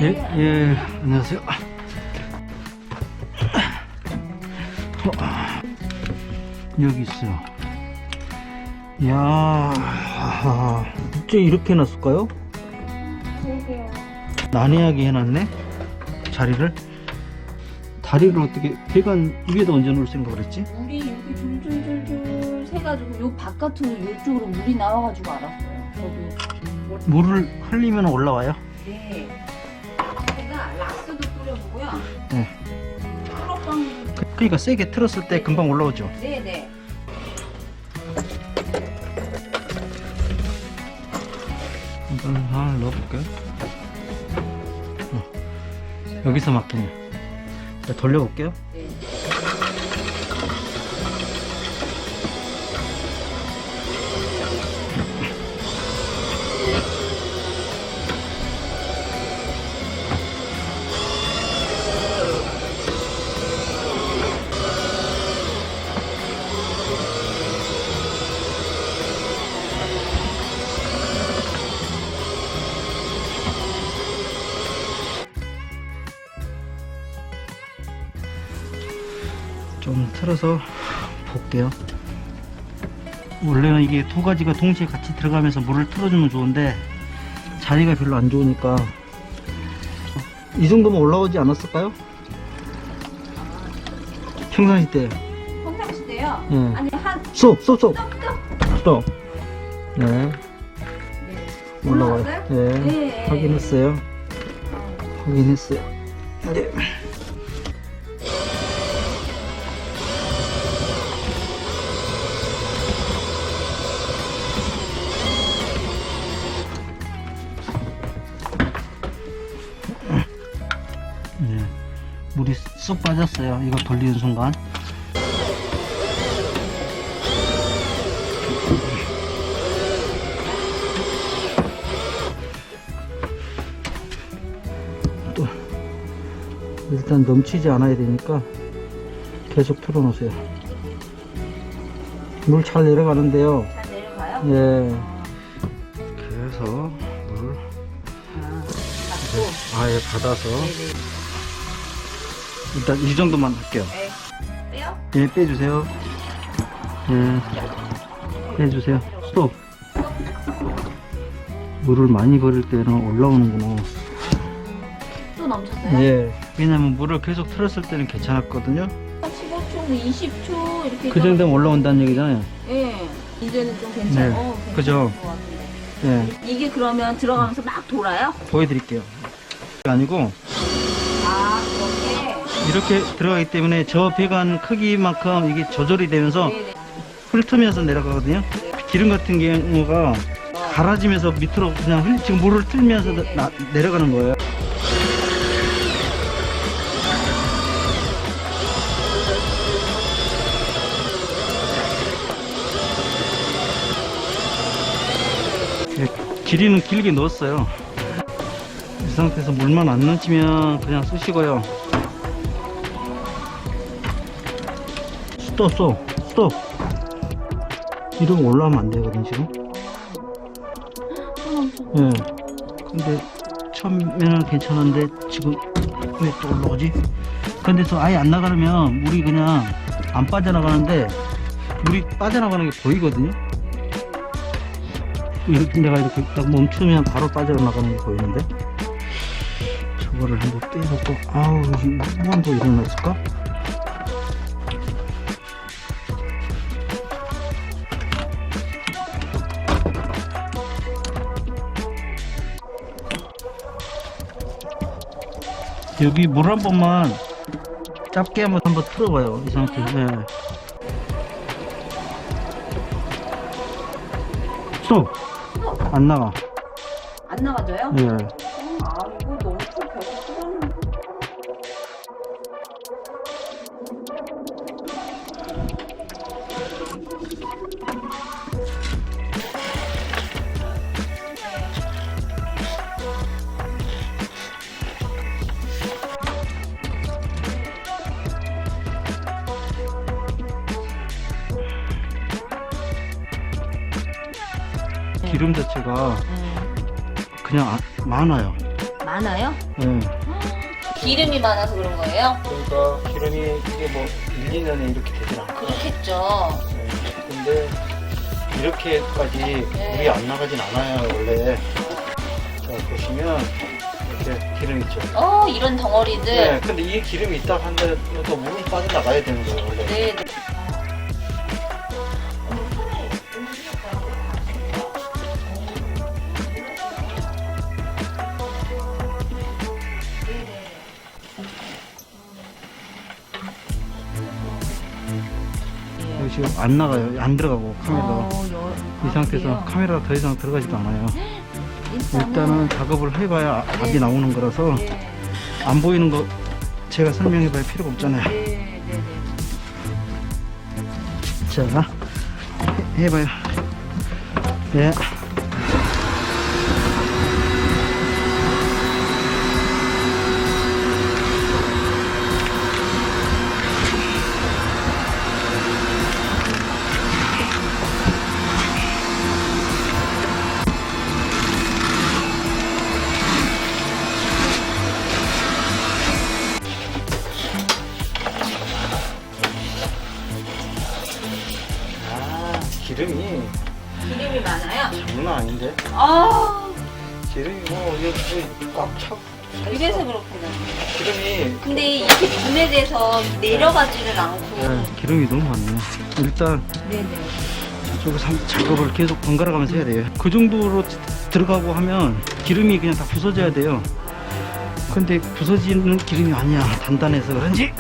예, 안녕하세요. 여기 있어요. 이야, 어째 이렇게 해놨을까요? 그러게요. 난해하게 해놨네, 자리를. 다리를 어떻게, 배관 위에다 얹어 놓을 생각을 했지? 물이 이렇게 줄줄줄줄 새가지고 요 바깥으로 요쪽으로 물이 나와가지고 알았어요. 저도. 물을 흘리면 올라와요? 네. 제가 락스도 뿌려보고요. 네. 프로빵. 그러니까 세게 틀었을 때 금방 올라오죠? 네네. 이걸 하나 넣어볼까요? 여기서 막히네. 자, 돌려볼게요. 네. 좀 틀어서 볼게요. 원래는 이게 두 가지가 동시에 같이 들어가면서 물을 틀어주면 좋은데 자리가 별로 안 좋으니까 이 정도면 올라오지 않았을까요? 평상시 때. 평상시 때요? 예. 아니 한 스톱! 뚝뚝. 네, 네. 올라와요. 올라왔어요? 네, 네. 확인했어요. 확인했어요. 네. 네, 물이 쏙 빠졌어요. 이거 돌리는 순간. 또 일단 넘치지 않아야 되니까 계속 틀어놓으세요. 물 잘 내려가는데요. 잘 내려가요? 예. 그래서 물 받고. 아예 받아서 네네. 일단 이 정도만 할게요. 네. 빼요? 예, 빼주세요. 예, 빼주세요. 스톱. 물을 많이 버릴 때는 올라오는구나. 또 넘쳤어요? 예. 왜냐면 물을 계속 틀었을 때는 괜찮았거든요. 15초, 20초 이렇게. 그 정도면 올라온다는 얘기잖아요. 예. 이제는 좀 괜찮아. 네. 그죠? 예. 이게 그러면 들어가면서 막 돌아요? 보여드릴게요. 아니고 아, 그렇게? 이렇게 들어가기 때문에 저 배관 크기만큼 이게 조절이 되면서 네네. 훑으면서 내려가거든요. 기름 같은 경우가 갈아지면서 밑으로 그냥 지금 물을 틀면서 내려가는 거예요. 예, 길이는 길게 넣었어요. 이 상태에서 물만 안 넘치면 그냥 쓰시고요. 스톱. 이러면 올라오면 안 되거든 지금. 예. 근데 처음에는 괜찮은데 지금 왜 또 올라오지? 근데 저 아예 안 나가려면 물이 그냥 안 빠져나가는데 물이 빠져나가는 게 보이거든요. 이렇게 내가 이렇게 딱 멈추면 바로 빠져나가는 게 보이는데 저거를 한번 빼놓고 아우 뭐한번 일어났을까? 여기 물 한 번만 짧게 한번 틀어봐요. 이 상태. 네. 스톱! 안 나가. 안 나가져요? 예. 아, 이거 너무 좀 계속 틀었는데. 기름 자체가 그냥 많아요. 많아요? 예. 기름이 많아서 그런 거예요? 그러니까 기름이 이게 뭐 1, 2년에 이렇게 되진 않고. 그렇겠죠. 근데 이렇게까지 네. 물이 안 나가진 않아요 원래. 자 보시면 이렇게 기름 있죠. 이런 덩어리들. 네. 근데 이 기름이 있다고 한데 또 물이 빠져나가야 되는 거예요 원래. 네. 여기 지금 안 나가요. 안 들어가고 카메라가. 이 상태에서 카메라가 더 이상 들어가지도 않아요. 일단은 작업을 해봐야 답이 나오는 거라서 네. 안 보이는 거 제가 설명해봐야 필요가 없잖아요. 네. 자, 해봐요. 네. 기름이 기름이 많아요? 장난 아닌데? 기름이 뭐 이게 꽉 차고 이래서 그렇구나. 기름이 근데 이렇게 분해돼서 내려가지를 않고. 네, 기름이 너무 많네요. 일단 네네. 저거 작업을 계속 번갈아 가면서 해야 돼요. 그 정도로 들어가고 하면 기름이 그냥 다 부서져야 돼요. 근데 부서지는 기름이 아니야. 단단해서 그런지.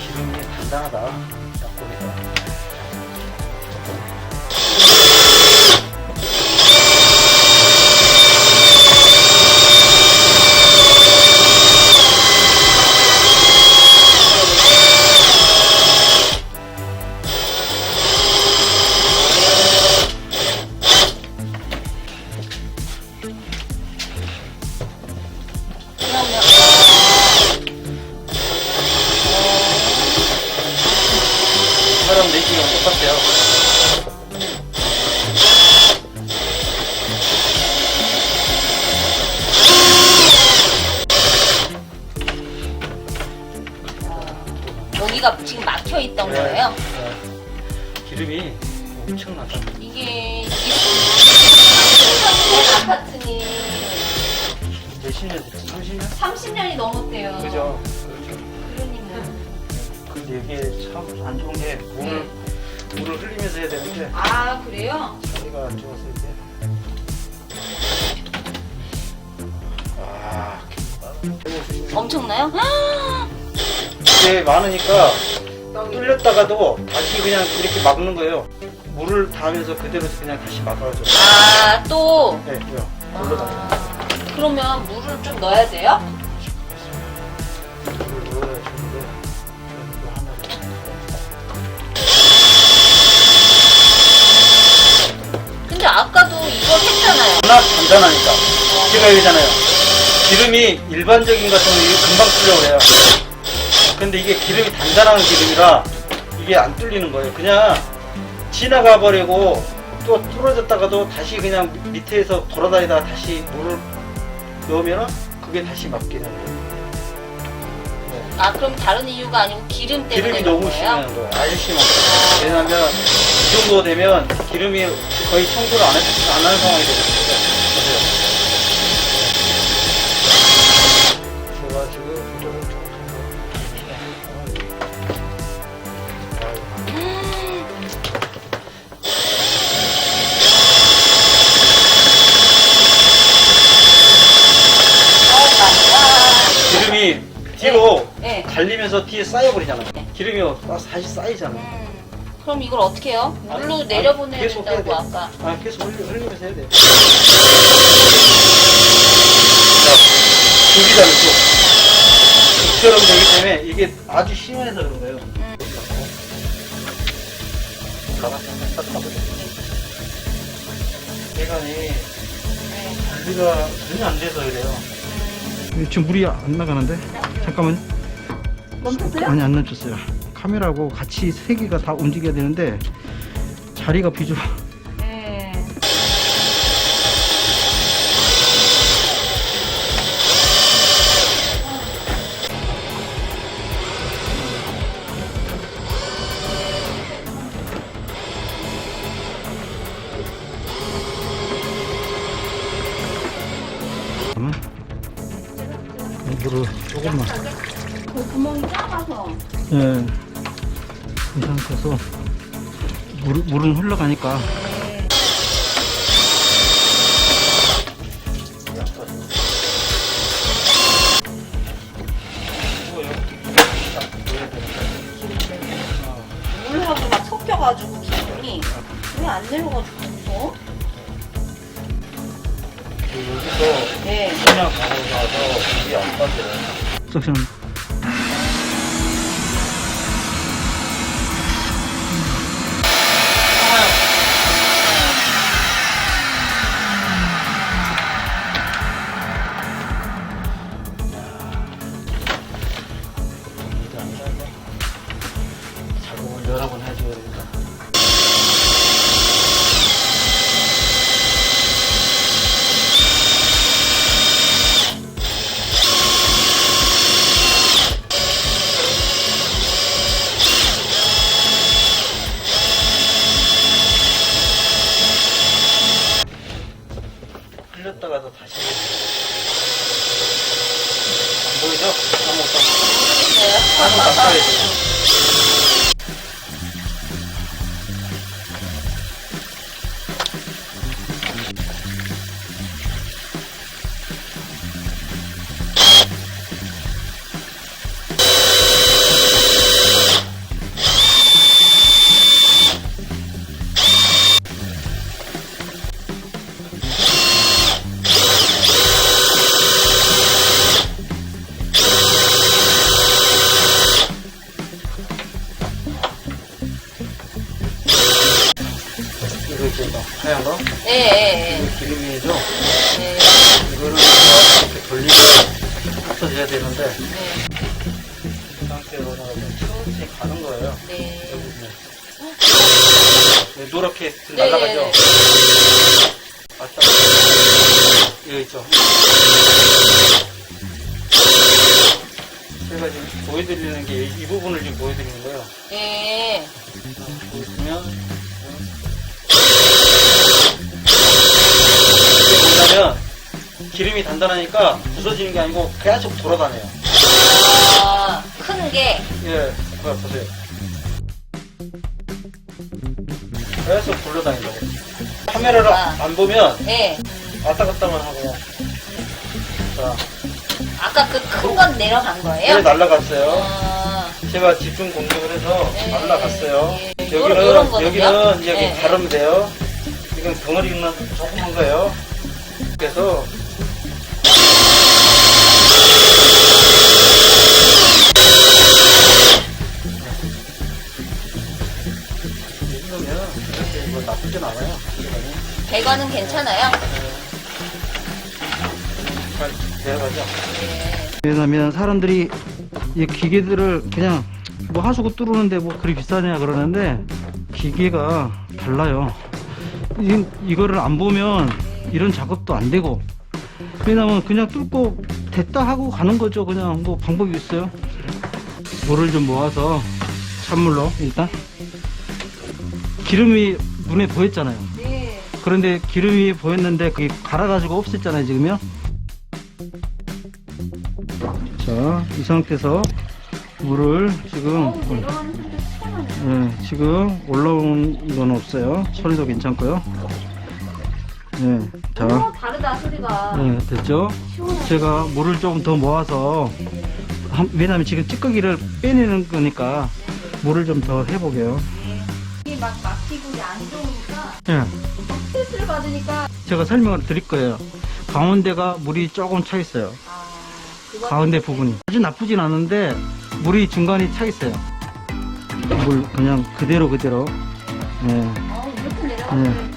기름이 단단하다. 약국에서. 사람 내기랑 똑같아요. 여기가 지금 막혀 있던 거예요? 네. 기름이 엄청나다. 이게 아파트니 몇십 년 됐지? 30년? 30년이 넘었대요. 그죠? 그러니까. 근데 이게 참 안 좋은 게 물을 흘리면서 해야 되는데 그래요? 소리가 안 좋아서 이제. 엄청나요? 이게 많으니까 뚫렸다가도 다시 그냥 이렇게 막는 거예요. 물을 닿으면서 그대로 그냥 다시 막아줘. 또. 네, 이거 올라가. 그러면 물을 좀 넣어야 돼요? 물을 넣어야 되는데 이거 하나를. 근데 아까도 이걸 했잖아요. 워낙 단단하니까 제가 얘기잖아요. 기름이 일반적인 같은 이게 금방 뚫려 그래요. 근데 이게 기름이 단단한 기름이라 이게 안 뚫리는 거예요. 그냥 지나가 버리고 또 뚫어졌다가도 다시 그냥 밑에서 돌아다니다가 다시 물을 넣으면 그게 다시 막게 되는 거예요. 그럼 다른 이유가 아니고 기름 때문에 기름이 그런 너무 거예요? 심한 거예요. 아주 심한 거예요. 왜냐하면 이 정도 되면 기름이 거의 청소를 안 하는 상황이 되거든요. 제가 지금 이거를 기름이 뒤로 네. 갈리면서 뒤에 쌓여버리잖아요. 기름이 다시 쌓이잖아요. 그럼 이걸 어떻게 해요? 물로 내려보내야 계속 해야 된다고 돼요. 아까. 계속 흘리면서 해야 돼요. 죽이잖아요, 또. 죽처럼 되기 때문에 이게 아주 심해서 그런 거예요. 배관이 관리가 전혀 안 돼서 그래요. 지금 물이 안 나가는데? 잠깐만. 멈췄어요? 아니, 안 멈췄어요. 카메라하고 같이 세 개가 다 움직여야 되는데 자리가 비좁아. 네. 잠깐만. 물을 조금만. 그 구멍이 작아서. 예. 이 상태에서 물은 흘러가니까. 네. 물하고 막 섞여가지고 기름이 왜 안 내려가지고 여기서 네. 그냥 가서 물이 안 빠져요. 석션. 작업을 여러 번 해줘야 됩니다. 흘렸다가도 다시 안 보이죠? 한번 닦아야 돼요. 이거 있죠? 하얀 거? 네. 이거 기름이죠? 네. 이거를 이렇게 돌리고 흩어져야 되는데 네. 이 상태로다가 천천히 가는 거예요. 네. 네, 노랗게 지금 네. 날아가죠? 아따. 이거 있죠? 제가 지금 보여드리는 게 이 부분을 지금 보여드리는 거예요. 네. 보시면 이게 뭐냐면 기름이 단단하니까 부서지는 게 아니고 계속 돌아다녀요. 아, 큰 게. 예, 그거 보세요. 계속 굴러다닌다고. 카메라를 안 보면 네. 왔다 갔다만 하고. 자, 아까 그 큰 건 내려간 거예요? 네, 날라갔어요. 아, 제가 집중 공격을 해서 네. 날라갔어요. 예. 여기는, 요런 거는요? 여기는 이제 네. 가르면 돼요. 지금 덩어리는 조그만 거예요. 그래서 이러면 이렇게 뭐 나쁘진 않아요. 배관은 괜찮아요? 잘 내려가죠. 네. 왜냐면 사람들이 이 기계들을 그냥 뭐 하수구 뚫는데 뭐 그리 비싸냐 그러는데 기계가 달라요. 이거를 안 보면 이런 작업도 안 되고, 왜냐면 그냥 뚫고 됐다 하고 가는 거죠. 그냥 뭐 방법이 있어요. 물을 좀 모아서 찬물로 일단 기름이 눈에 보였잖아요. 네. 그런데 기름이 보였는데 그게 갈아가지고 없앴잖아요 지금요. 자, 이 상태에서 물을 지금 내려가는 소리도 시원하네. 네, 지금 올라오는 건 없어요. 소리도 괜찮고요. 네, 자, 다르다 소리가. 네, 됐죠? 시원하네. 제가 물을 조금 더 모아서 왜냐면 지금 찌꺼기를 빼내는 거니까 물을 좀 더 해보게요. 이게 막 막히고 안 좋으니까 네, 스트레스를 받으니까. 제가 설명을 드릴 거예요. 가운데가 물이 조금 차 있어요. 아, 그거 가운데 부분이 아주 나쁘진 않은데 물이 중간에 차 있어요. 물 그냥 그대로 네. 이렇게 내려가야지.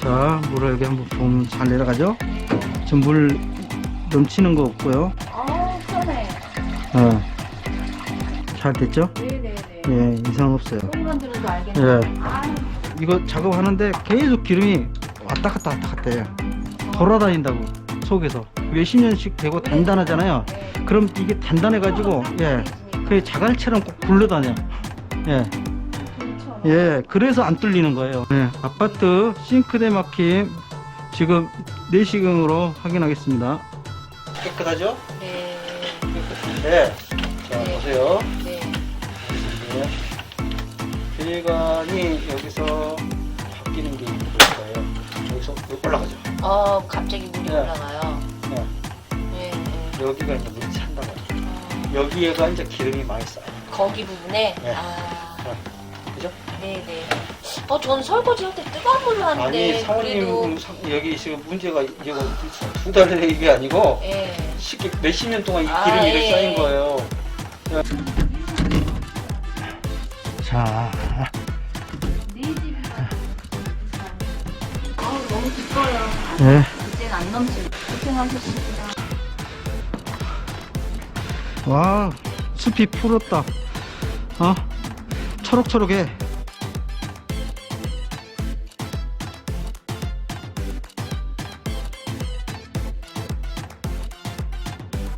자, 물을 여기 한번 보면 잘 내려가죠? 지금 물 넘치는 거 없고요. 편해. 잘 됐죠? 네네네. 예, 이상 없어요. 소리만 들어도 알겠네. 예. 이거 작업하는데 계속 기름이 왔다 갔다 왔다 갔다 해요. 돌아다닌다고, 속에서. 몇십 년씩 되고 단단하잖아요. 그럼 이게 단단해가지고, 예. 그 자갈처럼 꼭 굴러다녀. 예. 예, 그래서 안 뚫리는 거예요. 네, 아파트 싱크대 막힘 지금 내시경으로 확인하겠습니다. 깨끗하죠? 네. 깨끗한데, 자, 네. 보세요. 네. 배관이 여기서 바뀌는 게 있을 거예요. 여기서 올라가죠. 갑자기 물이 네. 올라가요. 네. 네. 여기가 이제 물이 찬다고요. 여기에가 이제 기름이 많이 쌓여. 거기 부분에. 네. 그죠? 네네. 저는 설거지 할 때 뜨거운 물로 하는데. 아니, 사모님 그래도. 여기 지금 문제가 이거 두 달의 이게 아니고 예. 쉽게 몇십 년 동안 이 기름이 이렇게 쌓인 거예요. 자, 네 집이다. 너무 기뻐요. 네. 이제는 안 넘치고. 고생하셨습니다. 와, 숲이 푸르다. 초록초록해.